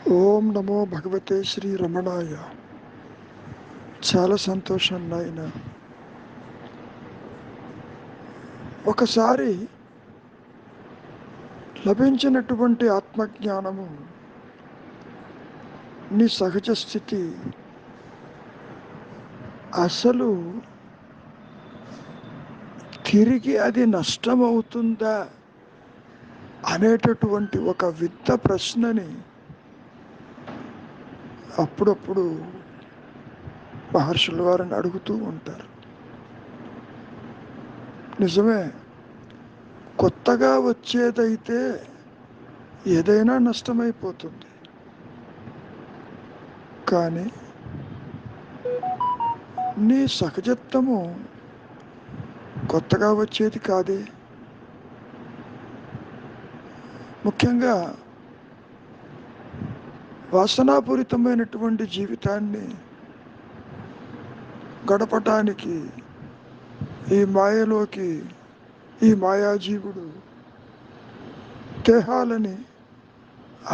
ఓం నమో భగవతే శ్రీ రమణాయ. చాలా సంతోషం నాయన. ఒకసారి లభించినటువంటి ఆత్మజ్ఞానము నీ సహజ స్థితి అసలు తిరిగి అది నష్టమవుతుందా అనేటటువంటి ఒక వింత ప్రశ్నని అప్పుడప్పుడు మహర్షుల వారిని అడుగుతూ ఉంటారు. నిజమే, కొత్తగా వచ్చేదైతే ఏదైనా నష్టమైపోతుంది. కానీ నీ సహజత్వము కొత్తగా వచ్చేది కాదే. ముఖ్యంగా వాసనాపూరితమైనటువంటి జీవితాన్ని గడపటానికి ఈ మాయలోకి ఈ మాయాజీవుడు దేహాలని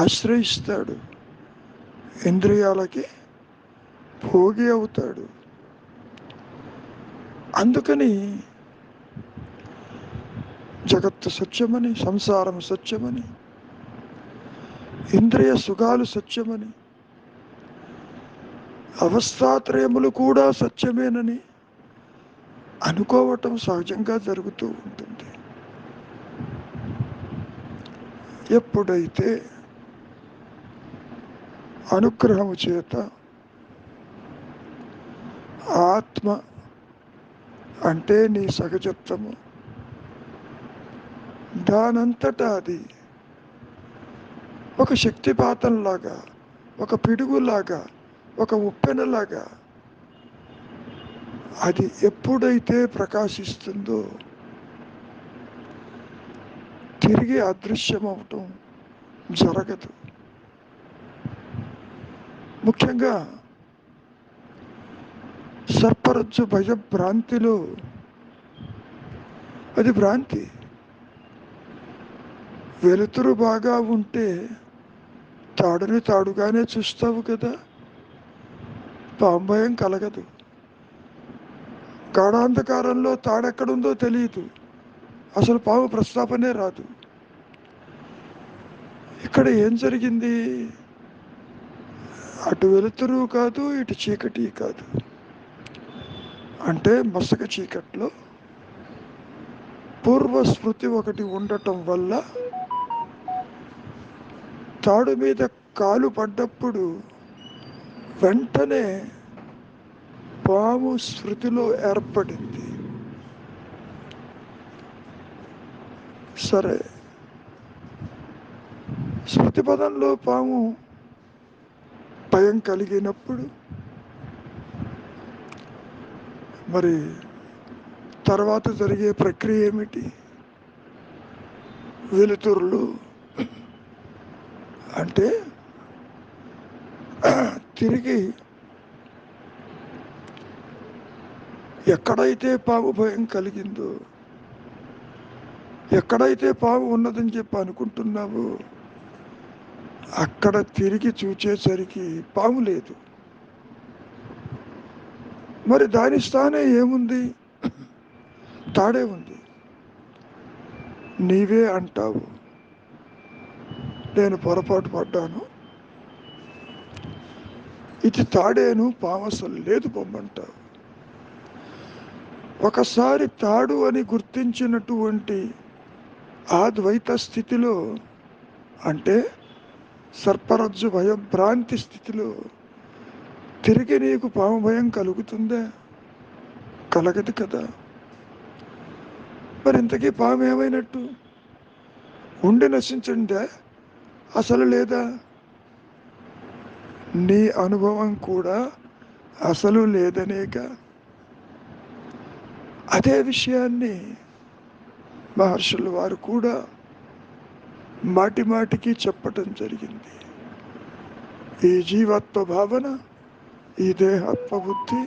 ఆశ్రయిస్తాడు, ఇంద్రియాలకి భోగి అవుతాడు. అందుకని జగత్తు సత్యమని, సంసారం సత్యమని, ఇంద్రియ సుఖాలు సత్యమని, అవస్థాత్రయములు కూడా సత్యమేనని అనుకోవటం సహజంగా జరుగుతూ ఉంటుంది. ఎప్పుడైతే అనుగ్రహము చేత ఆత్మ అంటే నీ సహజత్వము దానంతటా అది ఒక శక్తిపాతంలాగా, ఒక పిడుగులాగా, ఒక ఉప్పెనలాగా అది ఎప్పుడైతే ప్రకాశిస్తుందో తిరిగి అదృశ్యమవటం జరగదు. ముఖ్యంగా సర్పరజ్జు భయభ్రాంతిలో అది భ్రాంతి. వెలుతురు బాగా ఉంటే తాడుని తాడుగానే చూస్తావు కదా, పాము భయం కలగదు. గాఢాంధకారంలో తాడెక్కడుందో తెలియదు, అసలు పాము ప్రస్తాపనే రాదు. ఇక్కడ ఏం జరిగింది? అటు వెలుతురు కాదు, ఇటు చీకటి కాదు. అంటే మసక చీకట్లో పూర్వస్మృతి ఒకటి ఉండటం వల్ల తాడు మీద కాలు పడ్డప్పుడు వెంటనే పాము స్మృతిలో ఏర్పడింది. సరే, స్మృతి పదంలో పాము భయం కలిగినప్పుడు మరి తర్వాత జరిగే ప్రక్రియ ఏమిటి? వెలుతురులు అంటే తిరిగి ఎక్కడైతే పాము భయం కలిగిందో, ఎక్కడైతే పాము ఉన్నదని చెప్పి అనుకుంటున్నావో అక్కడ తిరిగి చూచేసరికి పాము లేదు. మరి దాని స్థానే ఏముంది? తాడే ఉంది. నీవే అంటావు, నేను పొరపాటు పడ్డాను, ఇది తాడేను, పాము అసలు లేదు బొమ్మంటావు. ఒకసారి తాడు అని గుర్తించినటువంటి ఆ ద్వైత స్థితిలో, అంటే సర్పరజ్జు భయభ్రాంతి స్థితిలో తిరిగి నీకు పాము భయం కలుగుతుందా? కలగదు కదా. మరి ఇంతకీ పాము ఏమైనట్టు? ఉండి నశించిందా, అసలు లేదా? నీ అనుభవం కూడా అసలు లేదనేగా. అదే విషయాన్ని మహర్షులు వారు కూడా మాటి మాటికి చెప్పటం జరిగింది. ఈ జీవాత్మ భావన, ఈ దేహాత్మ బుద్ధి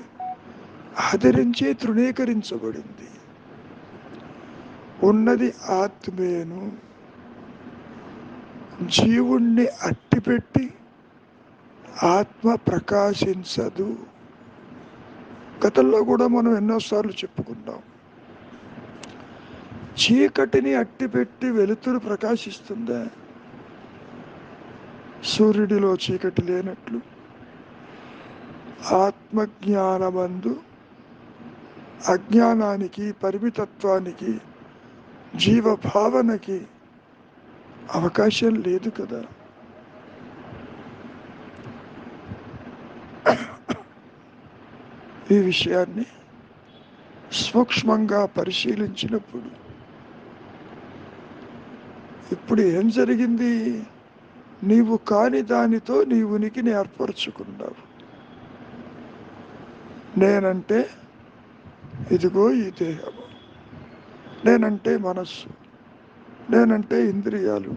ఆదరించి తృణీకరించబడింది. ఉన్నది ఆత్మేను. జీవుణ్ణి అట్టిపెట్టి ఆత్మ ప్రకాశించదు. గతంలో కూడా మనం ఎన్నోసార్లు చెప్పుకున్నాం. చీకటిని అట్టిపెట్టి వెలుతురు ప్రకాశిస్తుందా? సూర్యుడిలో చీకటి లేనట్లు ఆత్మజ్ఞానమందు అజ్ఞానానికి, పరిమితత్వానికి, జీవభావనకి అవకాశం లేదు కదా. ఈ విషయాన్ని సూక్ష్మంగా పరిశీలించినప్పుడు ఇప్పుడు ఏం జరిగింది? నీవు కాని దానితో నీ ఉనికిని ఏర్పరచుకున్నావు. నేనంటే ఇదిగో ఈ దేహము, నేనంటే మనస్సు, నేనంటే ఇంద్రియాలు,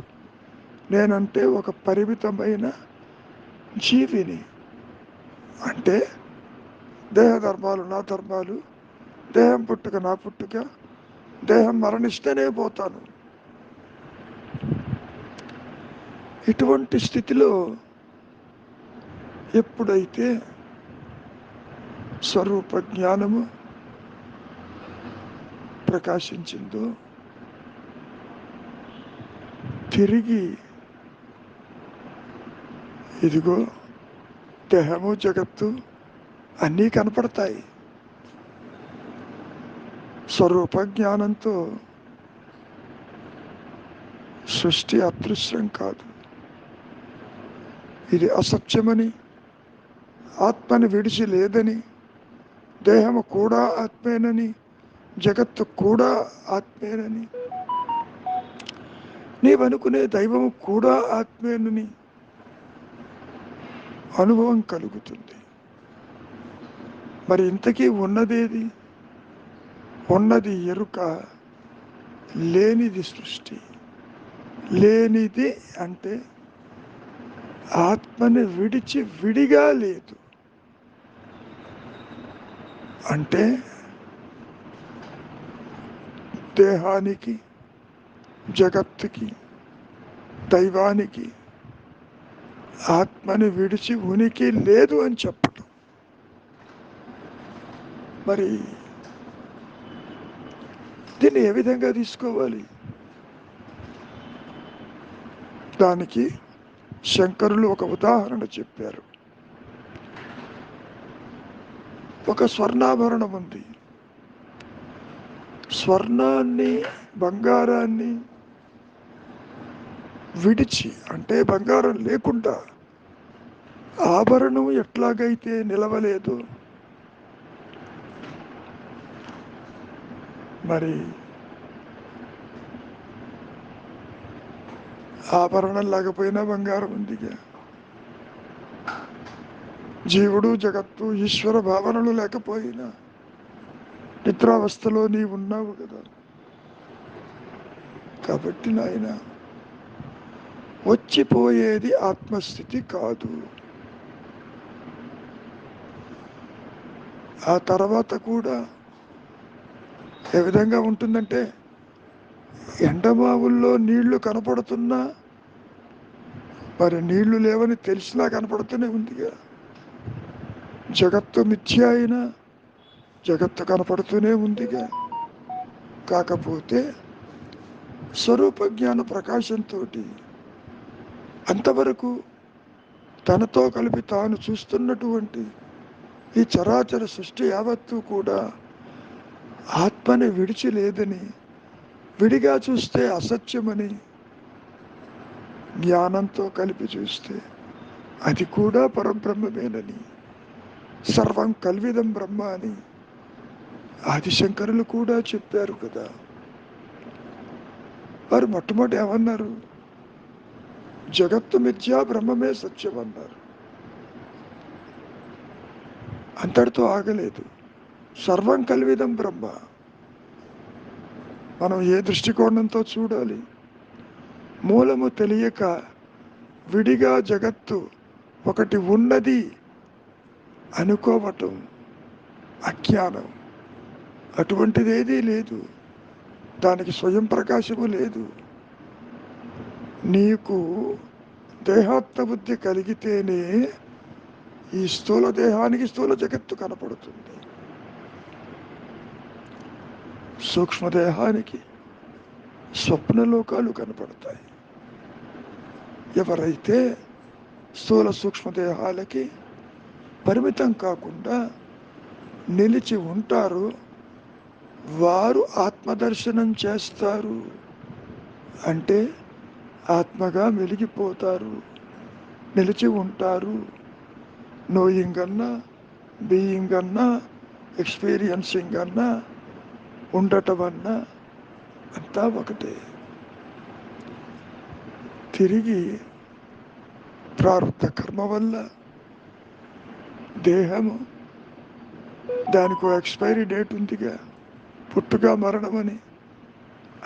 నేనంటే ఒక పరిమితమైన జీవిని. అంటే దేహ ధర్మాలు నా ధర్మాలు, దేహం పుట్టుక నా పుట్టుక, దేహం మరణిస్తేనే పోతాను. ఇటువంటి స్థితిలో ఎప్పుడైతే స్వరూప జ్ఞానము ప్రకాశించిందో తిరిగి ఇదిగో దేహము జగత్తు అన్నీ కనపడతాయి. స్వరూప జ్ఞానంతో సృష్టి అదృశ్యం కాదు. ఇది అసత్యమని, ఆత్మని విడిచి లేదని, దేహము కూడా ఆత్మేనని, జగత్తు కూడా ఆత్మేనని, నీవనుకునే దైవము కూడా ఆత్మేనని అనుభవం కలుగుతుంది. మరి ఇంతకీ ఉన్నదేది? ఉన్నది ఎరుక, లేనిది సృష్టి. లేనిది అంటే ఆత్మని విడిచి విడిగా లేదు. అంటే దేహానికి, జగత్తుకి, దైవానికి ఆత్మని విడిచి ఉనికి లేదు అని చెప్పటం. మరి దీన్ని ఏ విధంగా తీసుకోవాలి? దానికి శంకరులు ఒక ఉదాహరణ చెప్పారు. ఒక స్వర్ణాభరణం ఉంది. స్వర్ణాన్ని, బంగారాన్ని విడిచి అంటే బంగారం లేకుండా ఆభరణం ఎట్లాగైతే నిలవలేదు, మరి ఆభరణం లేకపోయినా బంగారం ఉందిగా. జీవుడు, జగత్తు, ఈశ్వర భావనలు లేకపోయినా నిద్రావస్థలో నీవు ఉన్నావు కదా. కాబట్టి నాయన, వచ్చిపోయేది ఆత్మస్థితి కాదు. ఆ తర్వాత కూడా ఏ విధంగా ఉంటుందంటే, ఎండమావుల్లో నీళ్లు కనపడుతున్నా మరి నీళ్లు లేవని తెలిసినా కనపడుతూనే ఉందిగా. జగత్తు మిథ్య అయినా జగత్తు కనపడుతూనే ఉందిగా. కాకపోతే స్వరూప జ్ఞాన ప్రకాశంతో అంతవరకు తనతో కలిపి తాను చూస్తున్నటువంటి ఈ చరాచర సృష్టి యావత్తు కూడా ఆత్మని విడిచి లేదని, విడిగా చూస్తే అసత్యమని, జ్ఞానంతో కలిపి చూస్తే అది కూడా పరబ్రహ్మమేనని, సర్వం కల్విదం బ్రహ్మ అని ఆదిశంకరులు కూడా చెప్పారు కదా. వారు మొట్టమొదటి ఏమన్నారు? జగత్తు మిథ్యా, బ్రహ్మమే సత్యం అన్నారు. అంతటితో ఆగలేదు. సర్వం కల్విదం బ్రహ్మ. మనం ఏ దృష్టికోణంతో చూడాలి? మూలము తెలియక విడిగా జగత్తు ఒకటి ఉన్నది అనుకోవటం అజ్ఞానం. అటువంటిది ఏదీ లేదు. దానికి స్వయం ప్రకాశము లేదు. నీకు దేహాత్మ బుద్ధి కలిగితేనే ఈ స్థూల దేహానికి స్థూల జగత్తు కనపడుతుంది, సూక్ష్మదేహానికి స్వప్నలోకాలు కనపడతాయి. ఎవరైతే స్థూల సూక్ష్మదేహాలకి పరిమితం కాకుండా నిలిచి ఉంటారో వారు ఆత్మదర్శనం చేస్తారు. అంటే ఆత్మగా వెలిగిపోతారు, నిలిచి ఉంటారు. నోయింగ్ అన్నా, బీయింగ్ అన్నా, ఎక్స్పీరియన్సింగ్ అన్నా, ఉండటం అన్నా అంతా ఒకటే. తిరిగి ప్రారంభ కర్మ వల్ల దేహము, దానికి ఎక్స్పైరీ డేట్ ఉందిగా, పుట్టుక మరణమని,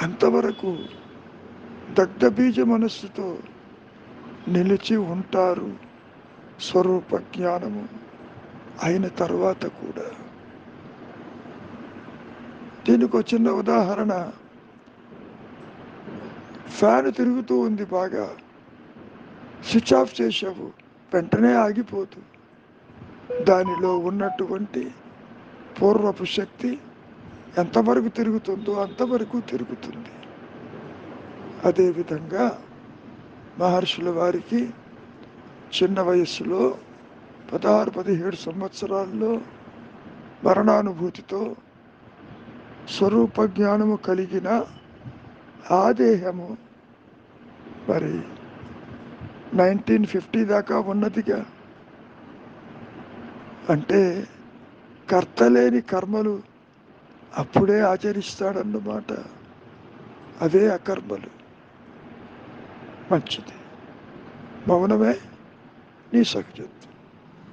అంతవరకు దగ్ధబీజ మనస్సుతో నిలిచి ఉంటారు స్వరూప జ్ఞానము అయిన తర్వాత కూడా. దీనికి ఒక చిన్న ఉదాహరణ, ఫ్యాన్ తిరుగుతూ ఉంది, బాగా స్విచ్ ఆఫ్ చేసావు, వెంటనే ఆగిపోదు. దానిలో ఉన్నటువంటి పూర్వపు శక్తి ఎంతవరకు తిరుగుతుందో అంతవరకు తిరుగుతుంది. అదేవిధంగా మహర్షుల వారికి చిన్న వయస్సులో 16-17 సంవత్సరాల్లో మరణానుభూతితో స్వరూప జ్ఞానము కలిగిన ఆ దేహము మరి 1950 దాకా ఉన్నదిగా. అంటే కర్తలేని కర్మలు అప్పుడే ఆచరిస్తాడన్నమాట. అవే అకర్మలు. మంచిది, మౌనమే నీ సహజత్వం.